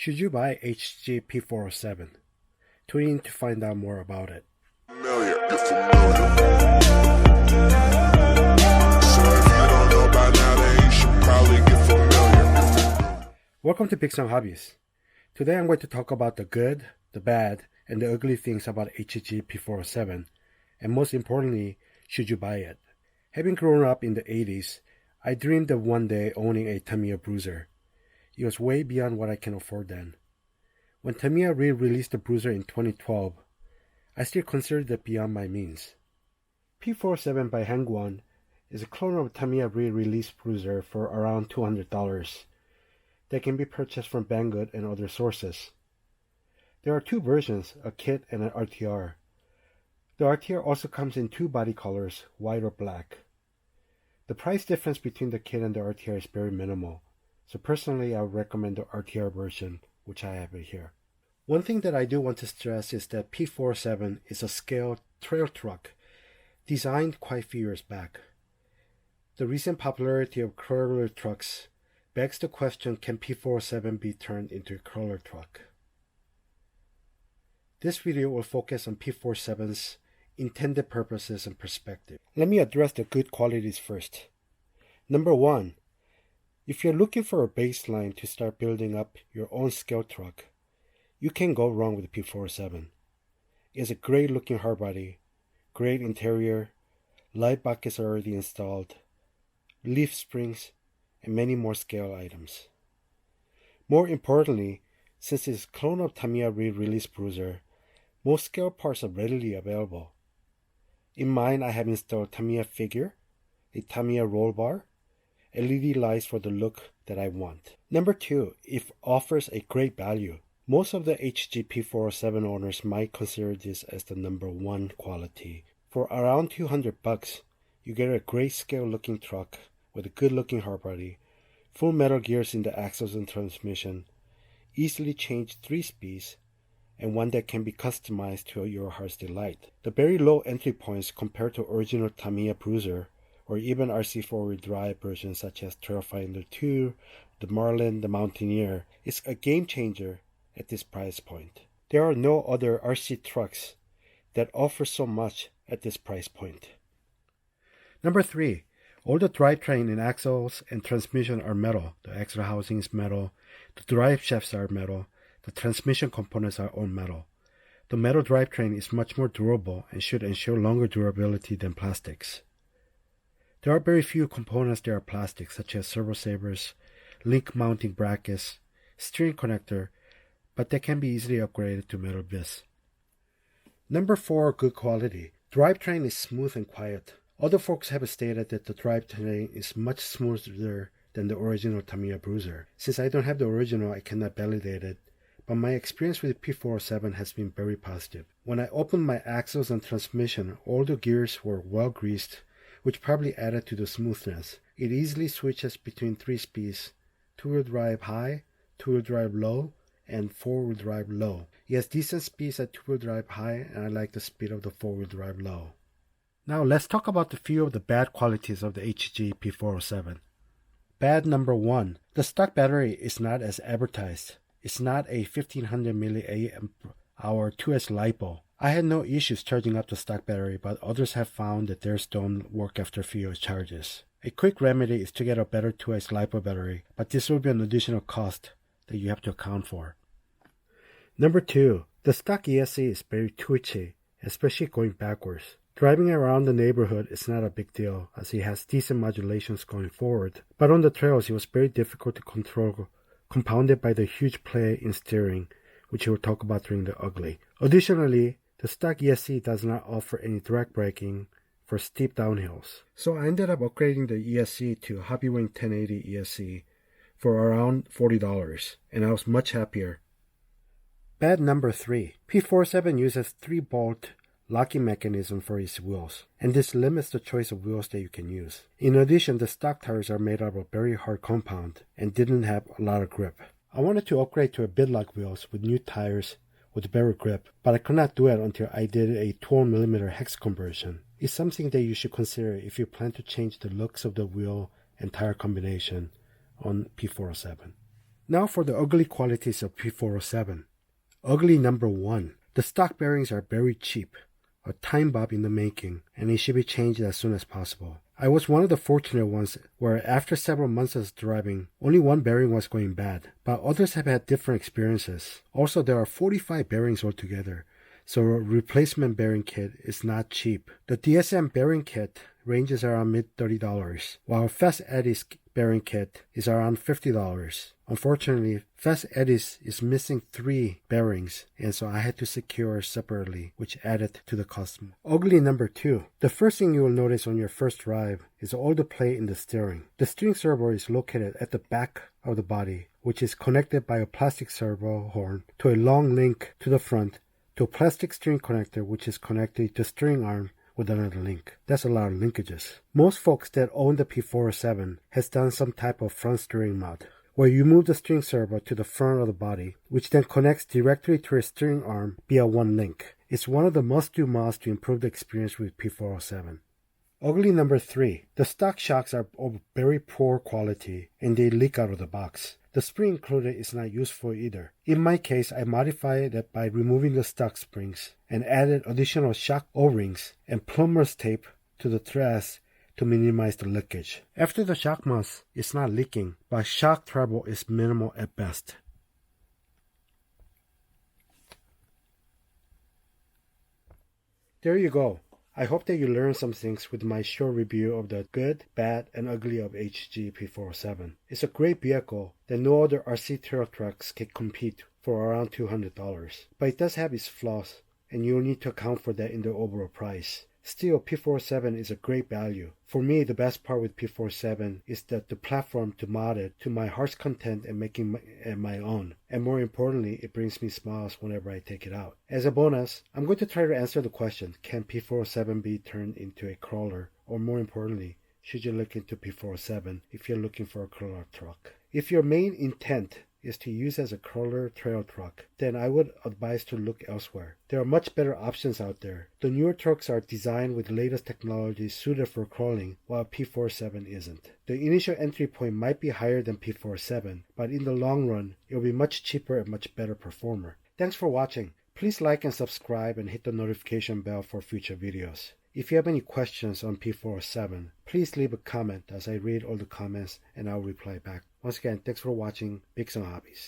Should you buy HG P407? Tune in to find out more about it. Welcome to Big Sam Hobbies. Today I'm going to talk about the good, the bad, and the ugly things about HG P407, and most importantly, should you buy it? Having grown up in the 80s, I dreamed of one day owning a Tamiya Bruiser. It was way beyond what I can afford then. When Tamiya re-released the Bruiser in 2012, I still considered it beyond my means. P47 by Hangwon is a clone of Tamiya re-released Bruiser for around $200 that can be purchased from Banggood and other sources. There are two versions, a kit and an RTR. The RTR also comes in two body colors, white or black. The price difference between the kit and the RTR is very minimal, so personally I would recommend the RTR version, which I have it here. One thing that I do want to stress is that P47 is a scale trail truck designed quite a few years back. The recent popularity of crawler trucks begs the question, can P47 be turned into a crawler truck? This video will focus on P47's intended purposes and perspective. Let me address the good qualities first. Number one, if you're looking for a baseline to start building up your own scale truck, you can't go wrong with the P47. It's a great looking hardbody, great interior, light buckets are already installed, leaf springs, and many more scale items. More importantly, since it's a clone of Tamiya re-released Bruiser, most scale parts are readily available. In mine, I have installed Tamiya figure, a Tamiya roll bar, LED lights for the look that I want. Number two, it offers a great value. Most of the HG P407 owners might consider this as the number one quality. For around $200, you get a great scale looking truck with a good looking hardbody, full metal gears in the axles and transmission, easily changed 3-speeds, and one that can be customized to your heart's delight. The very low entry points compared to original Tamiya Bruiser or even RC 4-wheel drive versions such as Trailfinder 2, the Marlin, the Mountaineer is a game changer at this price point. There are no other RC trucks that offer so much at this price point. Number three, all the drivetrain and axles and transmission are metal. The axle housing is metal, the drive shafts are metal, the transmission components are all metal. The metal drivetrain is much more durable and should ensure longer durability than plastics. There are very few components that are plastic, such as servo sabers, link mounting brackets, steering connector, but they can be easily upgraded to metal bits. Number four, good quality. Drivetrain is smooth and quiet. Other folks have stated that the drivetrain is much smoother than the original Tamiya Bruiser. Since I don't have the original, I cannot validate it, but my experience with the P407 has been very positive. When I opened my axles and transmission, all the gears were well greased, which probably added to the smoothness. It easily switches between 3-speeds, 2-wheel drive high, 2-wheel drive low, and 4-wheel drive low. It has decent speeds at 2-wheel drive high, and I like the speed of the 4-wheel drive low. Now let's talk about a few of the bad qualities of the HG P407. Bad number one, the stock battery is not as advertised. It's not a 1500 mAh 2S LiPo. I had no issues charging up the stock battery, but others have found that theirs don't work after a few charges. A quick remedy is to get a better 2S LiPo battery, but this will be an additional cost that you have to account for. Number two, the stock ESC is very twitchy, especially going backwards. Driving around the neighborhood is not a big deal as it has decent modulations going forward, but on the trails it was very difficult to control, compounded by the huge play in steering, which we'll talk about during the ugly. Additionally, the stock ESC does not offer any direct braking for steep downhills. So I ended up upgrading the ESC to Hobbywing 1080 ESC for around $40, and I was much happier. Bad number three, P47 uses 3-bolt locking mechanism for its wheels, and this limits the choice of wheels that you can use. In addition, the stock tires are made out of a very hard compound and didn't have a lot of grip. I wanted to upgrade to a bidlock wheels with new tires with better grip, but I could not do it until I did a 12mm hex conversion. It's something that you should consider if you plan to change the looks of the wheel and tire combination on P407. Now for the ugly qualities of P407. Ugly number 1. The stock bearings are very cheap, a time bomb in the making, and it should be changed as soon as possible. I was one of the fortunate ones where after several months of driving, only one bearing was going bad, but others have had different experiences. Also, there are 45 bearings altogether, so a replacement bearing kit is not cheap. The DSM bearing kit ranges around mid-$30, while Fast Eddie's bearing kit is around $50. Unfortunately, Fast Eddie's is missing 3 bearings, and so I had to secure separately, which added to the cost. Ugly number 2. The first thing you will notice on your first drive is all the play in the steering. The steering servo is located at the back of the body, which is connected by a plastic servo horn to a long link to the front to a plastic steering connector, which is connected to the steering arm with another link. That's a lot of linkages. Most folks that own the P407 has done some type of front steering mod, where you move the steering servo to the front of the body, which then connects directly to a steering arm via one link. It's one of the must-do mods to improve the experience with P407. Ugly number 3. The stock shocks are of very poor quality and they leak out of the box. The spring included is not useful either. In my case, I modified it by removing the stock springs and added additional shock O-rings and plumber's tape to the threads to minimize the leakage. After the shock mounts, it's not leaking, but shock trouble is minimal at best. There you go. I hope that you learned some things with my short review of the good, bad, and ugly of HG P407. It's a great vehicle that no other RC trail trucks can compete for around $200. But it does have its flaws, and you'll need to account for that in the overall price. Still, P47 is a great value. For me, the best part with P47 is that the platform to mod it to my heart's content and making it my own. And more importantly, it brings me smiles whenever I take it out. As a bonus, I'm going to try to answer the question, can P47 be turned into a crawler? Or more importantly, should you look into P47 if you're looking for a crawler truck? If your main intent is to use as a crawler trail truck, then I would advise to look elsewhere. There are much better options out there. The newer trucks are designed with the latest technology suited for crawling, while P47 isn't. The initial entry point might be higher than P47, but in the long run, it will be much cheaper and much better performer. Thanks for watching. Please like and subscribe and hit the notification bell for future videos. If you have any questions on P407, please leave a comment as I read all the comments and I'll reply back. Once again, thanks for watching Bigs on Hobbies.